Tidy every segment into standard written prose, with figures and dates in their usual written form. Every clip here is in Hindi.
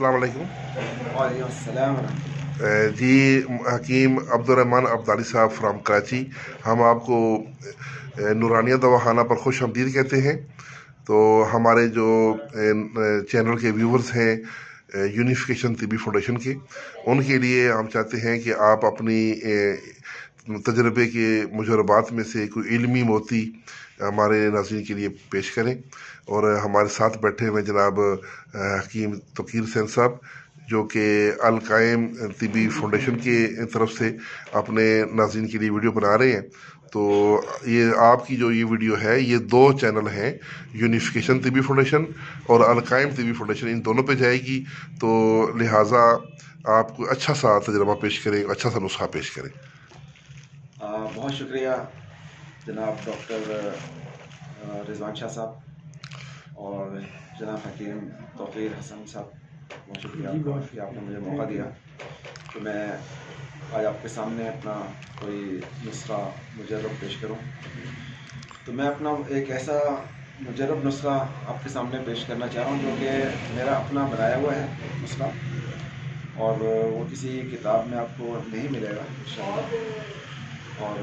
अस्सलाम वालेकुम। वालेकुम अस्सलाम। जी, हकीम अब्दुर्रहमान अब्दाली साहब फ्राम कराची। हम आपको नूरानिया दवाखाना पर खुश आमदीद कहते हैं। तो हमारे जो चैनल के व्यूवर्स हैं यूनिफिकेशन तिबी फाउंडेशन के, उनके लिए हम चाहते हैं कि आप अपनी तजर्बे के मुजरबात में से कोई इल्मी मोती हमारे नाज़रीन के लिए पेश करें। और हमारे साथ बैठे हुए जनाब हकीम तकीर हुसैन साहब, जो कि अल कायम तिबी फाउंडेशन की तरफ से अपने नाज़रीन के लिए वीडियो बना रहे हैं। तो ये आपकी जो ये वीडियो है, ये दो चैनल हैं, यूनिफिकेशन तिबी फाउंडेशन और अल कायम तिबी फाउंडेशन, इन दोनों पे जाएगी। तो लिहाजा आप कोई अच्छा सा तजर्बा पेश करें, अच्छा सा नुस्खा पेश करें। बहुत शुक्रिया जनाब डॉक्टर रिजवान शाह साहब और जनाब हकीम तौकीर हसन साहब, बहुत शुक्रिया आपका कि आपने मुझे मौका दिया कि मैं आज आपके सामने अपना कोई नुस्खा मुजर्रब पेश करूं। तो मैं अपना एक ऐसा मुजर्रब नुस्खा आपके सामने पेश करना चाह रहा हूं जो कि मेरा अपना बनाया हुआ है नुस्खा, और वो किसी किताब में आपको नहीं मिलेगा इंशाअल्लाह, और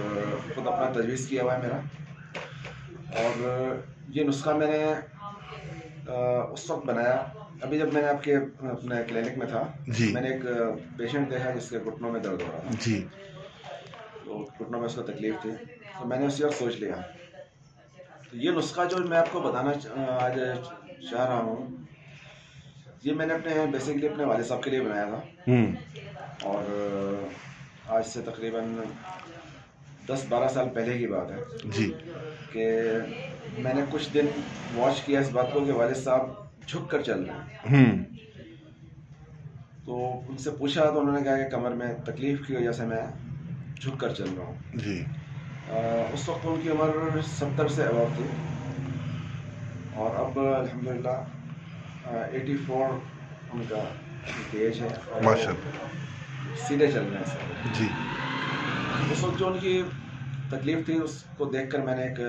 खुद अपना तजवीज़ किया हुआ है मेरा। और ये नुस्खा मैंने उस वक्त बनाया अभी जब मैंने आपके अपने क्लिनिक में था। जी। मैंने एक पेशेंट देखा जिसके घुटनों में दर्द हो रहा था। जी। तो घुटनों में उसको तकलीफ थी, तो मैंने उसी वक्त सोच लिया तो ये नुस्खा जो मैं आपको बताना आज चाह रहा हूँ, ये मैंने अपने बेसिकली अपने वाले साहब के लिए बनाया था। और आज से तकरीबन 10-12 साल पहले की बात है जी। कि मैंने कुछ दिन वॉच किया इस बात को कि वालिद साहब झुक कर चल रहे हैं। तो उनसे पूछा तो उन्होंने कहा कि कमर में तकलीफ की वजह से मैं झुक कर चल रहा हूँ जी। उस वक्त उनकी उम्र 70 से अबव थी, और अब अल्हम्दुलिल्लाह 84 उनका एज है और माशाअल्लाह सीधे चल रहे हैं जी। उस वक्त जो उनकी तकलीफ थी उसको देखकर मैंने एक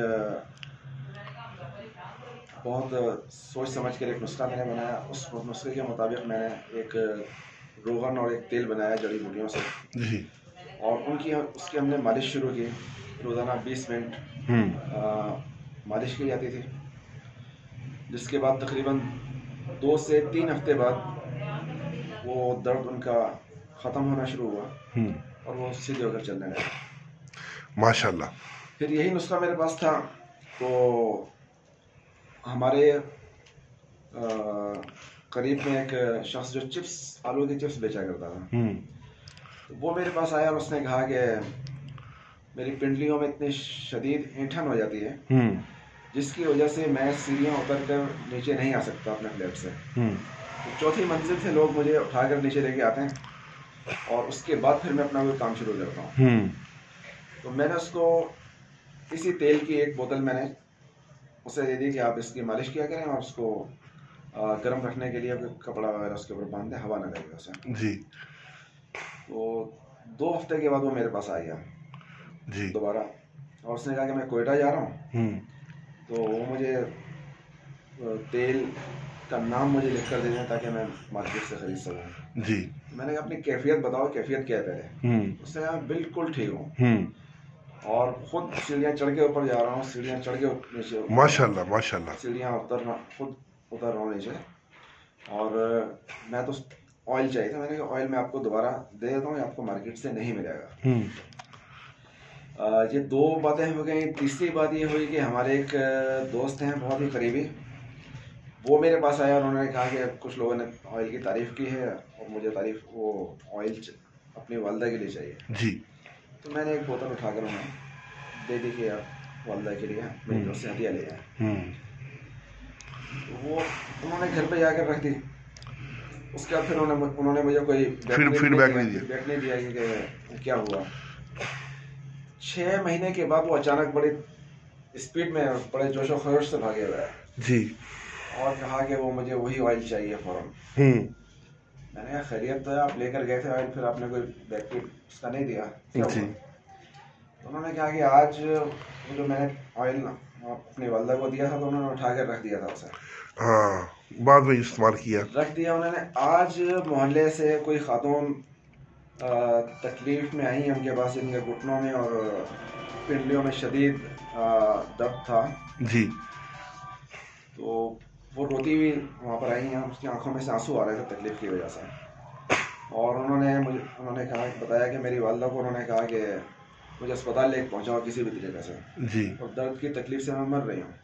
बहुत सोच समझ कर एक नुस्खा मैंने बनाया। उस नुस्खे के मुताबिक मैंने एक रोगन और एक तेल बनाया जड़ी बूटियों से जी। और उसकी हमने मालिश शुरू की। रोज़ाना 20 मिनट मालिश की जाती थी, जिसके बाद तकरीबन 2 से 3 हफ्ते बाद वो दर्द उनका ख़त्म होना शुरू हुआ और वो सीधे होकर चलने लगे माशाअल्लाह। फिर यही नुस्खा मेरे पास था, तो हमारे करीब में एक शख्स जो आलू के चिप्स बेचा करता था, तो वो मेरे पास आया और उसने कहा कि मेरी पिंडलियों में इतनी शदीद ऐंठन हो जाती है जिसकी वजह से मैं सीढ़ियाँ उतर कर नीचे नहीं आ सकता अपने फ्लैट से। तो चौथी मंजिल से लोग मुझे उठाकर नीचे लेके आते हैं और उसके बाद फिर मैं अपना कोई काम शुरू करता हूँ। तो मैंने उसको इसी तेल की एक बोतल मैंने उसे दे दी कि आप इसकी मालिश किया करें और उसको गर्म रखने के लिए कपड़ा वगैरह उसके ऊपर बांध दें, हवा ना लगे उसे जी। तो 2 हफ्ते के बाद वो मेरे पास आ गया जी दोबारा, और उसने कहा कि मैं कोयटा जा रहा हूँ, तो वो मुझे तेल का नाम मुझे लिख कर दे दें ताकि मैं मार्केट से खरीद सकूँ। जी। मैंने कहा अपनी कैफियत बताओ, कैफियत क्या है पहले। उसने कहा बिल्कुल ठीक हूँ और खुद सीढ़ियाँ चढ़ के ऊपर जा रहा हूँ, सीढ़ियाँ चढ़ के नीचे, माशाल्लाह माशाल्लाह, सीढ़ियाँ खुद उतर रहा हूँ नीचे। और मैं तो ऑयल चाहिए था, मैंने कहा ऑयल मैं आपको दोबारा दे देता हूँ, आपको मार्केट से नहीं मिलेगा। ये 2 बातें हो गई। तीसरी बात ये हुई कि हमारे एक दोस्त हैं बहुत ही करीबी, वो मेरे पास आया और उन्होंने कहा कि कुछ लोगों ने ऑयल की तारीफ़ की है और मुझे वो ऑयल अपनी वालदा के लिए चाहिए जी। तो मैंने एक बोतल उठाकर उन्हें दे दी कि आप वालदा के लिए मेरी दोस्त से हदिया ले जाए। तो वो उन्होंने घर पे जाकर रख दी। उसके बाद फिर उन्होंने मुझे कोई फीडबैक नहीं दिया कि क्या हुआ। 6 महीने के बाद वो अचानक बड़ी स्पीड में बड़े जोशो खरोश से भागे हुए जी, और कहा कि वो मुझे वही ऑयल चाहिए फ़ौरन। मैंने कहा खैरियत तो आप लेकर गए थे ऑयल, फिर आपने कोई बैटरी उसका नहीं दिया जी। तो उन्होंने कहा कि आज जो मैंने ऑयल अपनी वालदा को दिया था तो उन्होंने उठा कर रख दिया था उसे। हाँ। बाद में इस्तेमाल किया, रख दिया उन्होंने। आज मोहल्ले से कोई खातून तकलीफ में आई उनके पास, इनके घुटनों में और पिंडलियों में शदीद दर्द था जी। तो वो रोती हुई वहाँ पर आई हैं, उसकी आंखों में से आंसू आ रहे थे तकलीफ की वजह से। और उन्होंने कहा, बताया कि मेरी वालदा को उन्होंने कहा कि मुझे अस्पताल लेकर पहुँचाओ किसी भी तरीके से जी, और दर्द की तकलीफ से मैं मर रही हूँ।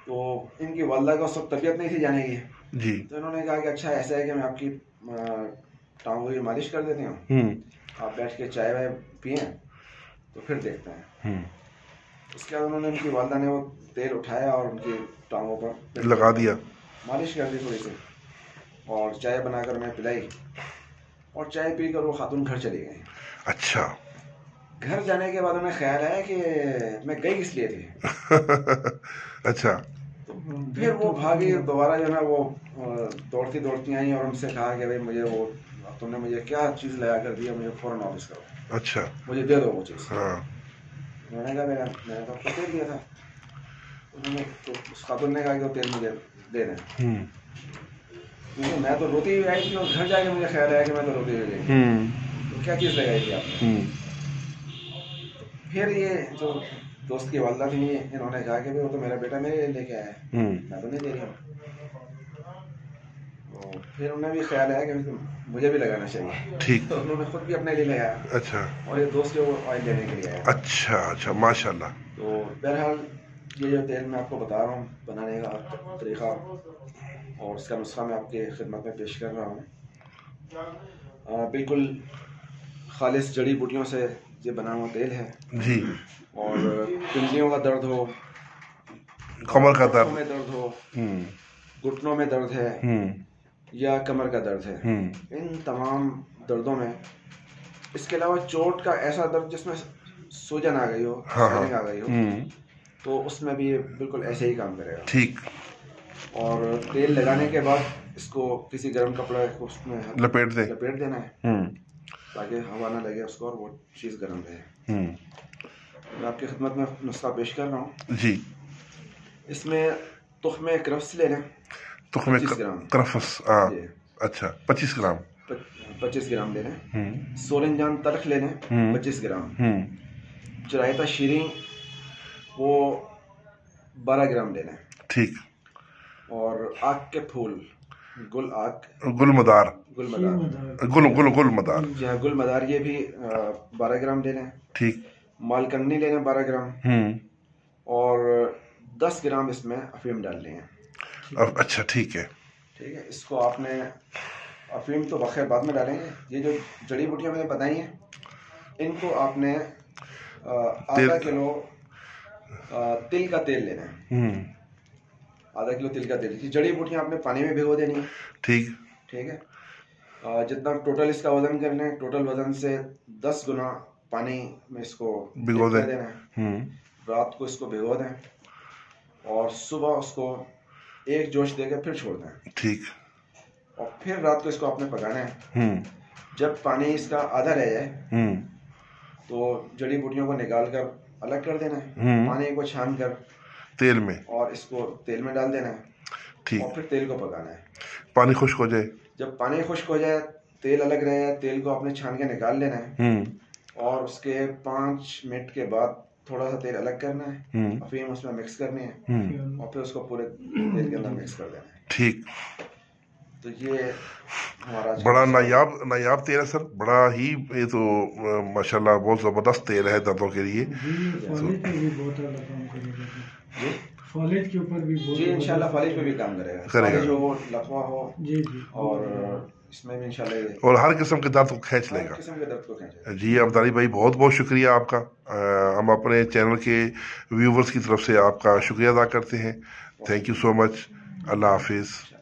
तो इनकी वालदा का उस वक्त तबीयत नहीं थी जाने की जी। तो इन्होंने कहा कि अच्छा ऐसा है कि मैं आपकी टांगों की मालिश कर देती हूँ, आप बैठ के चाय वाय पिए तो फिर देखते हैं। उसके बाद उन्होंने, उनकी वालदा ने वो तेल उठाया और उनकी टांगों पर लगा दिया, मालिश कर दी थोड़ी सी और चाय बनाकर उन्हें पिलाई और चाय पीकर वो खातून घर चली गई। अच्छा। घर जाने के बाद उन्हें ख्याल आया कि मैं गई किस लिए थी। अच्छा। तो फिर वो भागी दोबारा, जो है वो दौड़ती दौड़ती आई और उनसे कहा कि भाई मुझे वो तुमने मुझे क्या चीज़ लगा कर दिया, मुझे फ़ौरन वापस करो। अच्छा। मुझे दे दो वो चीज़। हाँ। मैंने कहा मैंने तो आपको तेल दिया था। उन्होंने तो उस खातून ने कहा कि वो तेल मुझे दे दें, क्योंकि मैं तो रोती हुई आई थी और घर जाके मुझे ख्याल आया कि मैं तो रोती हुई गई, तो क्या चीज़ लगाई थी आपने। फिर ये जो दोस्त की वालदा थी, इन्होंने कहा कि भाई वो तो मेरा बेटा मेरे लिए लेके आया है, मैं तो नहीं दे रही हूँ। तो फिर उन्हें भी ख्याल आया कि मुझे भी लगाना चाहिए। ठीक। तो उन्होंने खुद भी अपने लिए लगाया। अच्छा। और ये दोस्त जो ऑयल लेने के लिए आया। अच्छा अच्छा, माशाल्लाह। तो बहरहाल ये जो तेल मैं आपको बता रहा हूँ बनाने का तरीका और उसका नुस्खा मैं आपके खिदमत में पेश कर रहा हूँ। बिल्कुल खालिस जड़ी बूटियों से ये बना हुआ तेल है जी। और पिंडलियों का दर्द हो, कमर का दर्द हो, घुटनों में दर्द है या कमर का दर्द है, इन तमाम दर्दों में, इसके अलावा चोट का ऐसा दर्द जिसमें सूजन आ गई हो, स्वेलिंग आ गई हो, तो उसमें भी ये बिल्कुल ऐसे ही काम करेगा। ठीक। और तेल लगाने के बाद इसको किसी गर्म कपड़े को उसमें लपेट देना है ताकि हवा ना लगे उसको और वो चीज़ गर्म रहे। मैं आपकी खिदमत में नुस्खा पेश कर रहा हूँ जी। इसमें तुख्मे क्रफ्स ले लें, 25 ग्राम क्रफ्स। अच्छा, 25 ग्राम 25 ग्राम ले लें। सोलंजान तलख ले लें 25 ग्राम। चरायता शीरीं वो 12 ग्राम ले लें। ठीक। और आग के फूल, गुलमदार जी हाँ, गुलमदार ये भी 12 ग्राम ले लें। ठीक। मालकन्नी ले लें 12 ग्राम और 10 ग्राम इसमें अफीम डाल लें। अच्छा, ठीक है। ठीक है, इसको आपने, अफीम तो बखैर बाद में डालेंगे, ये जो जड़ी बूटियाँ मैंने बताई हैं इनको आपने आधा किलो तिल का तेल लेना है। आधा किलो तिल का तेल, जड़ी बूटियाँ आपने पानी में भिगो देनी है। ठीक। ठीक है, जितना टोटल इसका वजन कर लें, टोटल वजन से 10 गुना पानी में इसको भिगो देना है। रात को इसको भिगो दें और सुबह उसको एक जोश देकर फिर छोड़ दें। ठीक। और फिर रात को इसको आपने पकाना है। जब पानी इसका आधा रह जाए तो जड़ी बूटियों को निकाल कर अलग कर देना है, पानी को छान कर तेल में, और इसको तेल में डाल देना है। ठीक। और फिर तेल को पकाना है, पानी खुश्क हो जाए। जब पानी खुश्क हो जाए, तेल अलग रहे, तेल को आपने छान के निकाल लेना है और उसके 5 मिनट के बाद थोड़ा सा तेल अलग करना है, अफीम उसमें मिक्स करनी है और फिर उसको पूरे तेल के अंदर मिक्स कर देना है। ठीक। तो ये हमारा बड़ा नायाब तेल है सर, बड़ा ही, ये तो माशाल्लाह बहुत ज़बरदस्त तेल है दर्दों के लिए। फॉलेज के ऊपर भी जी इंशाल्लाह फॉलेज पे भी काम करेगा, जो लकवा हो जी और इसमें भी इंशाल्लाह, और हर किस्म के दर्द को खींच लेगा, किस्म के दर्द को खींचेगा। जी अब्दाली भाई, बहुत बहुत शुक्रिया आपका। हम अपने चैनल के व्यूवर्स की तरफ से आपका शुक्रिया अदा करते हैं। Thank you so much. अल्लाह हाफिज़।